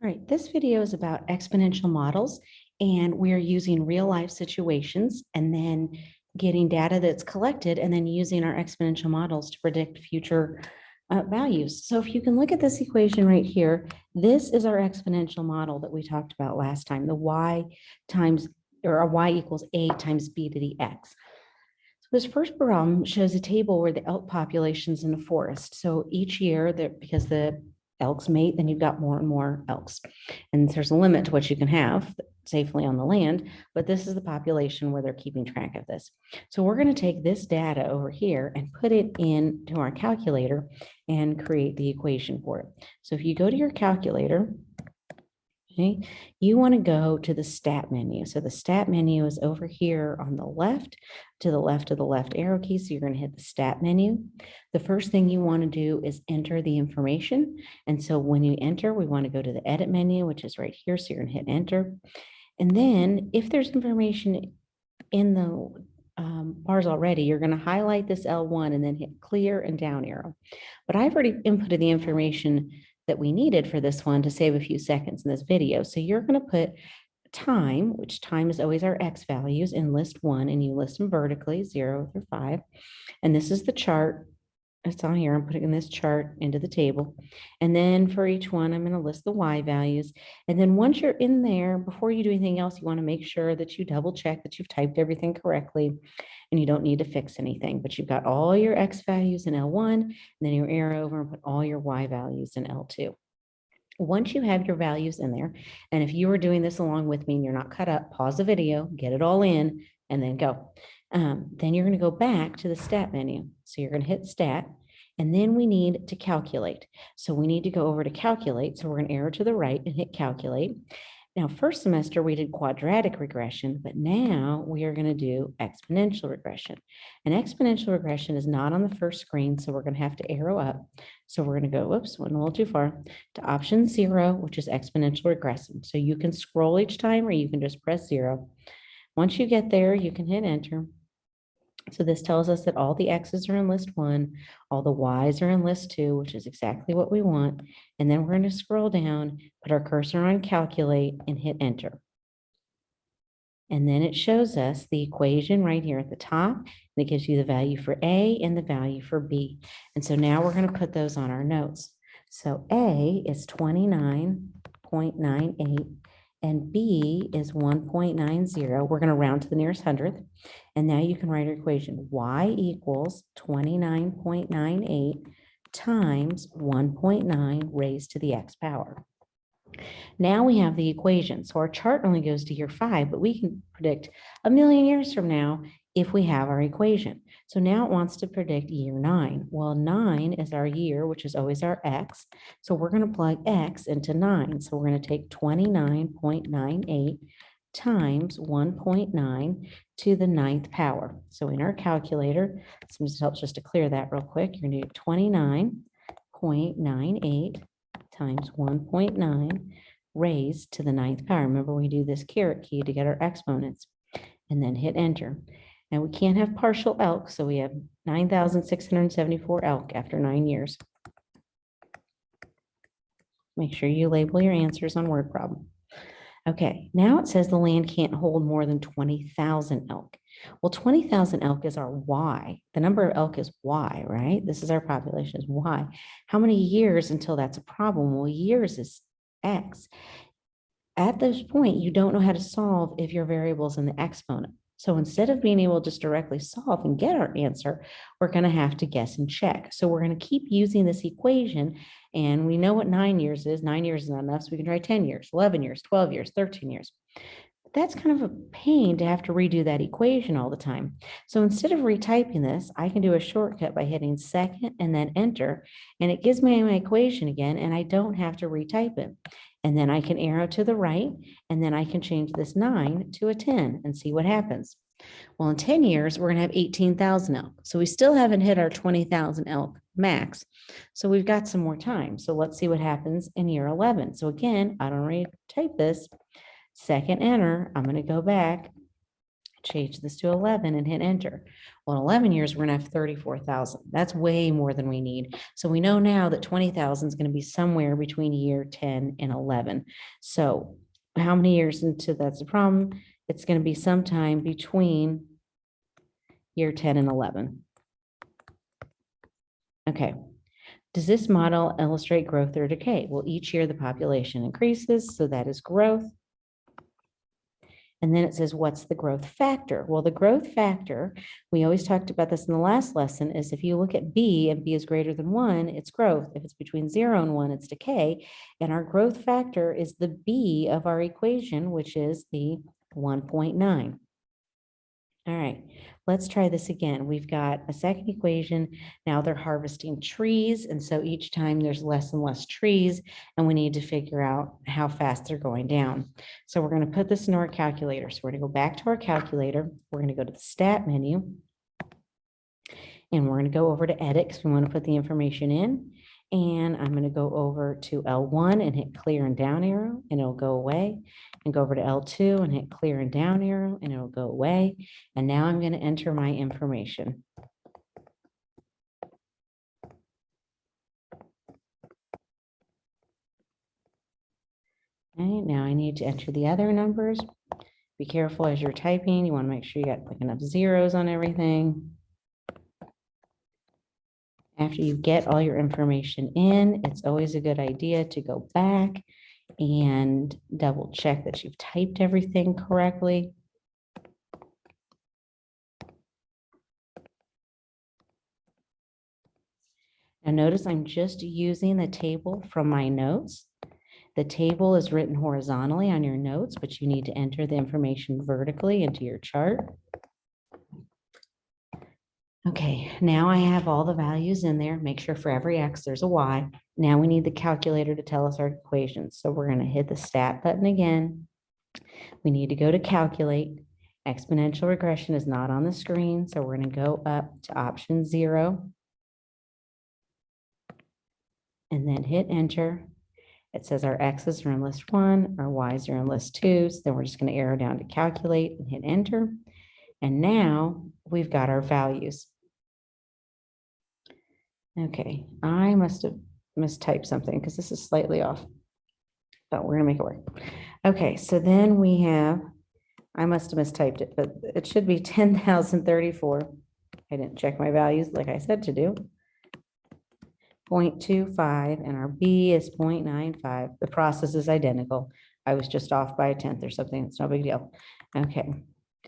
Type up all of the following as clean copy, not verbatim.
All right, this video is about exponential models, and we're using real life situations and then getting data that's collected and then using our exponential models to predict future values. So if you can look at this equation right here, this is our exponential model that we talked about last time, the y times, or a y equals a times b to the x. So this first problem shows a table where the elk population's in a forest. So each year, because the elks mate, then you've got more and more elks. And there's a limit to what you can have safely on the land, but this is the population where they're keeping track of this. So we're going to take this data over here and put it into our calculator and create the equation for it. So if you go to your calculator, okay, you want to go to the stat menu. So the stat menu is over here on the left, to the left of the left arrow key. So you're going to hit the stat menu. The first thing you want to do is enter the information. And so when you enter, we want to go to the edit menu, which is right here. So you're going to hit enter. And then if there's information in the bars already, you're going to highlight this L1 and then hit clear and down arrow. But I've already inputted the information that we needed for this one to save a few seconds in this video. So you're going to put time, which time is always our X values, in list 1, and you list them vertically 0 through 5. And this is the chart. It's on here. I'm putting this chart into the table. And then for each one, I'm going to list the Y values. And then once you're in there, before you do anything else, you want to make sure that you double check that you've typed everything correctly and you don't need to fix anything, but you've got all your X values in L1, and then you arrow over and put all your Y values in L2. Once you have your values in there, and if you are doing this along with me and you're not cut up, pause the video, get it all in, and then go. Then you're going to go back to the stat menu. So you're going to hit stat, and then we need to calculate. So we need to go over to calculate. So we're going to arrow to the right and hit calculate. Now, first semester, we did quadratic regression, but now we are going to do exponential regression. And exponential regression is not on the first screen, so we're going to have to arrow up. So we're going to go, whoops, went a little too far, to option 0, which is exponential regression. So you can scroll each time, or you can just press 0. Once you get there, you can hit enter. So this tells us that all the X's are in list 1, all the Y's are in list 2, which is exactly what we want. And then we're going to scroll down, put our cursor on calculate, and hit enter. And then it shows us the equation right here at the top, and it gives you the value for A and the value for B. And so now we're going to put those on our notes. So A is 29.98. and B is 1.90. We're going to round to the nearest hundredth. And now you can write our equation. Y equals 29.98 times 1.9 raised to the X power. Now we have the equation. So our chart only goes to year 5, but we can predict a million years from now if we have our equation. So now it wants to predict year 9. Well, 9 is our year, which is always our X. So we're going to plug X into 9. So we're going to take 29.98 times 1.9 to the 9th power. So in our calculator, this helps just to clear that real quick. You're going to do 29.98 times 1.9 raised to the 9th power. Remember, we do this caret key to get our exponents, and then hit enter. And we can't have partial elk, so we have 9,674 elk after 9 years. Make sure you label your answers on word problem. Okay, now it says the land can't hold more than 20,000 elk. Well, 20,000 elk is our Y. The number of elk is Y, right? This is our population is Y. How many years until that's a problem? Well, years is X. At this point, you don't know how to solve if your variable is in the exponent. So instead of being able to just directly solve and get our answer, we're going to have to guess and check. So we're going to keep using this equation, and we know what 9 years is. 9 years is not enough, so we can try 10 years, 11 years, 12 years, 13 years. But that's kind of a pain to have to redo that equation all the time. So instead of retyping this, I can do a shortcut by hitting second and then enter, and it gives me my equation again, and I don't have to retype it. And then I can arrow to the right, and then I can change this 9 to a 10 and see what happens. Well, in 10 years, we're going to have 18,000 elk. So we still haven't hit our 20,000 elk max. So we've got some more time. So let's see what happens in year 11. So again, I don't retype this. Second enter, I'm going to go back Change this to 11 and hit enter. Well, in 11 years, we're going to have 34,000. That's way more than we need. So we know now that 20,000 is going to be somewhere between year 10 and 11. So how many years into that's the problem? It's going to be sometime between year 10 and 11. Okay. Does this model illustrate growth or decay? Well, each year the population increases, so that is growth. And then it says, what's the growth factor? Well, the growth factor, we always talked about this in the last lesson, is if you look at B and B is greater than 1, it's growth. If it's between 0 and 1, it's decay. And our growth factor is the B of our equation, which is the 1.9. All right, let's try this again. We've got a second equation. Now they're harvesting trees. And so each time there's less and less trees, and we need to figure out how fast they're going down. So we're going to put this in our calculator. So we're going to go back to our calculator. We're going to go to the stat menu. And we're going to go over to edit because we want to put the information in. And I'm going to go over to L1 and hit clear and down arrow, and it'll go away. And go over to L2 and hit clear and down arrow, and it'll go away. And now I'm going to enter my information. Okay, now I need to enter the other numbers. Be careful as you're typing. You want to make sure you got like enough zeros on everything. After you get all your information in, it's always a good idea to go back and double check that you've typed everything correctly. Now notice I'm just using the table from my notes. The table is written horizontally on your notes, but you need to enter the information vertically into your chart. Okay, now I have all the values in there. Make sure for every X there's a Y. Now we need the calculator to tell us our equations. So we're going to hit the stat button again. We need to go to calculate. Exponential regression is not on the screen, so we're going to go up to option 0 and then hit enter. It says our X's are in list 1, our Y's are in list 2. So then we're just going to arrow down to calculate and hit enter. And now we've got our values. Okay, I must have mistyped something because this is slightly off, but we're gonna make it work. Okay, so then we have, I must have mistyped it, but it should be 10,034. I didn't check my values like I said to do. 0.25 and our B is 0.95. The process is identical. I was just off by a tenth or something. It's no big deal. Okay,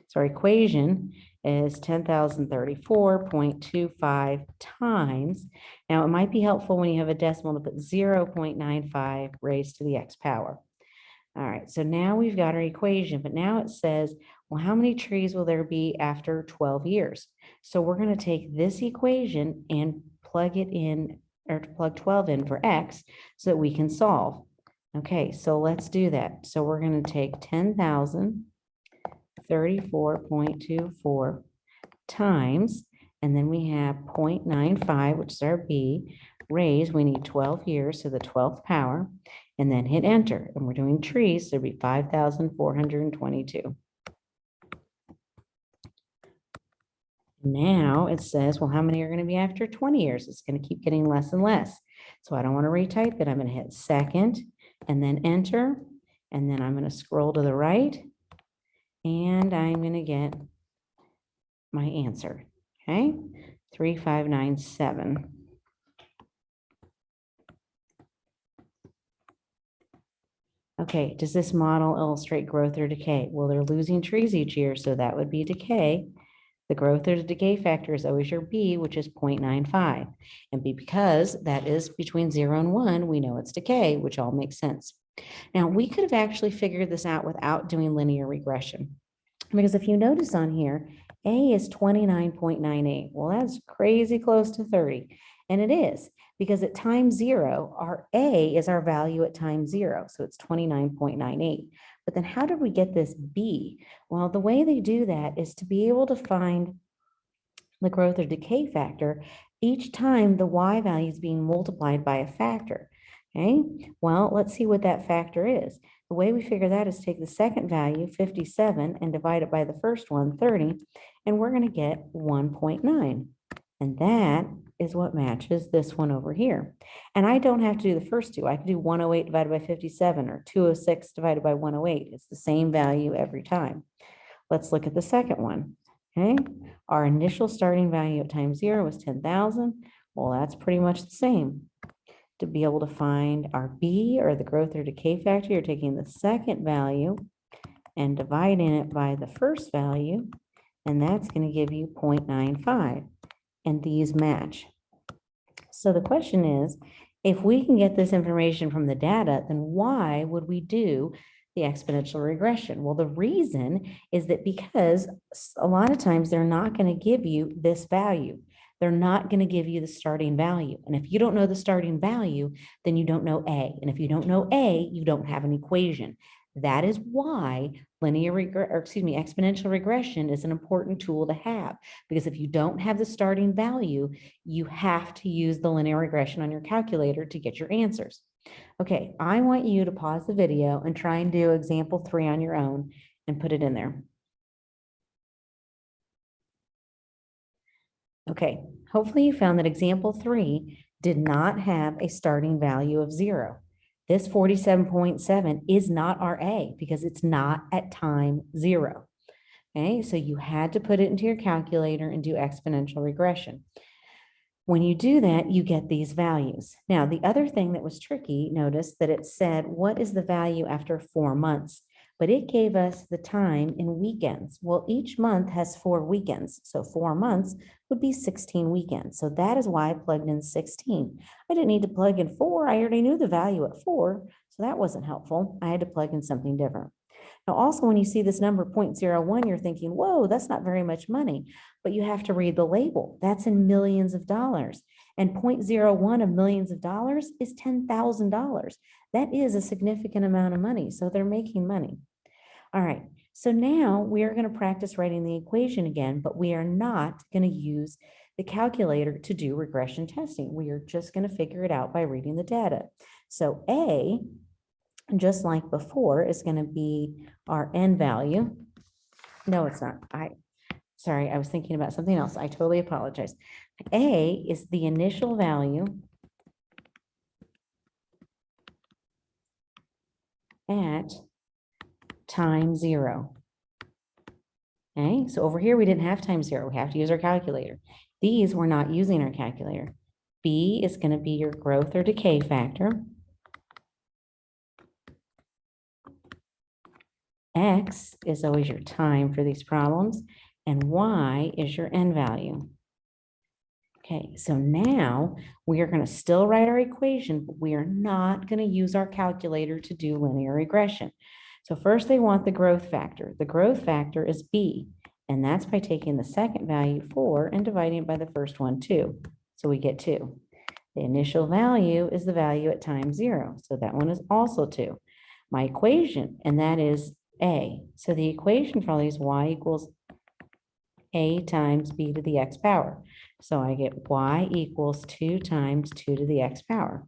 so our equation is 10,034.25 times. Now it might be helpful when you have a decimal to put 0.95 raised to the X power. All right, so now we've got our equation, but now it says, well, how many trees will there be after 12 years? So we're going to take this equation and plug it in, or plug 12 in for X so that we can solve. Okay, so let's do that. So we're going to take 10,034.24 times, and then we have 0.95, which is our B, raised, we need 12 years, so the 12th power, and then hit enter. And we're doing trees, so it'd be 5,422. Now it says, well, how many are going to be after 20 years? It's going to keep getting less and less. So I don't want to retype it. I'm going to hit second and then enter. And then I'm going to scroll to the right and I'm going to get my answer. Okay, 3597. Okay, does this model illustrate growth or decay? Well, they're losing trees each year, so that would be decay. The growth or the decay factor is always your B, which is 0.95. And because that is between 0 and 1, we know it's decay, which all makes sense. Now, we could have actually figured this out without doing linear regression. Because if you notice on here, A is 29.98. Well, that's crazy close to 30. And it is, because at time 0, our A is our value at time 0. So it's 29.98. But then how did we get this B? Well, the way they do that is to be able to find the growth or decay factor each time the Y value is being multiplied by a factor. Okay, well, let's see what that factor is. The way we figure that is take the second value, 57, and divide it by the first one, 30, and we're going to get 1.9. And that is what matches this one over here. And I don't have to do the first two. I can do 108 divided by 57 or 206 divided by 108. It's the same value every time. Let's look at the second one. Okay, our initial starting value at time 0 was 10,000. Well, that's pretty much the same. To be able to find our B, or the growth or decay factor, you're taking the second value and dividing it by the first value, and that's going to give you 0.95, and these match. So the question is, if we can get this information from the data, then why would we do the exponential regression? Well, the reason is that because a lot of times they're not going to give you this value. They're not going to give you the starting value. And if you don't know the starting value, then you don't know A. And if you don't know A, you don't have an equation. That is why exponential regression is an important tool to have, because if you don't have the starting value, you have to use the linear regression on your calculator to get your answers. Okay, I want you to pause the video and try and do example 3 on your own and put it in there. Okay, hopefully you found that example 3 did not have a starting value of 0. This 47.7 is not our A because it's not at time 0. Okay, so you had to put it into your calculator and do exponential regression. When you do that, you get these values. Now, the other thing that was tricky, notice that it said, what is the value after 4 months? But it gave us the time in weekends. Well, each month has 4 weekends. So 4 months would be 16 weekends. So that is why I plugged in 16. I didn't need to plug in 4. I already knew the value at 4. So that wasn't helpful. I had to plug in something different. Now, also, when you see this number 0.01, you're thinking, whoa, that's not very much money. But you have to read the label. That's in millions of dollars. And 0.01 of millions of dollars is $10,000. That is a significant amount of money. So they're making money. All right. So now we are going to practice writing the equation again, but we are not going to use the calculator to do regression testing. We are just going to figure it out by reading the data. So A, just like before, is going to be our n value. No, it's not. Sorry, I was thinking about something else. I totally apologize. A is the initial value at time 0. Okay, so over here we didn't have time 0. We have to use our calculator. These we're not using our calculator. B is going to be your growth or decay factor. X is always your time for these problems, and Y is your n value. Okay, so now we are going to still write our equation, but we are not going to use our calculator to do linear regression. So first they want the growth factor. The growth factor is B, and that's by taking the second value, 4, and dividing it by the first one, 2. So we get 2. The initial value is the value at time 0. So that one is also 2. My equation, and that is A. So the equation for all these Y equals A times B to the X power. So I get Y equals 2 times 2 to the X power.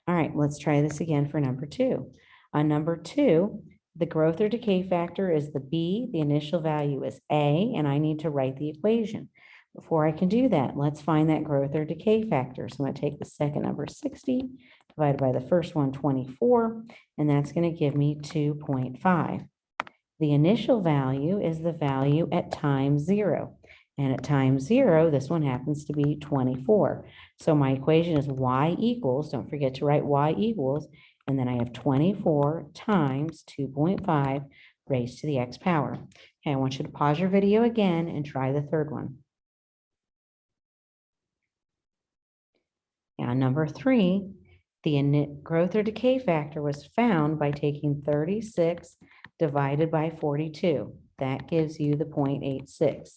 All right, let's try this again for number 2. On number 2, the growth or decay factor is the B, the initial value is A, and I need to write the equation. Before I can do that, let's find that growth or decay factor. So I'm going to take the second number, 60, divided by the first one, 24, and that's going to give me 2.5. The initial value is the value at time 0. And at time 0, this one happens to be 24. So my equation is Y equals, don't forget to write Y equals, and then I have 24 times 2.5 raised to the X power. Okay, I want you to pause your video again and try the third one. Now, number 3, the growth or decay factor was found by taking 36 divided by 42. That gives you the 0.86.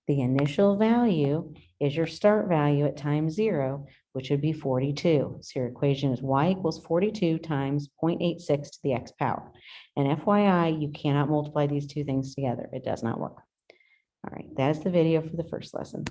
The initial value is your start value at time 0, which would be 42. So your equation is Y equals 42 times 0.86 to the X power. And FYI, you cannot multiply these two things together. It does not work. All right, that is the video for the first lesson.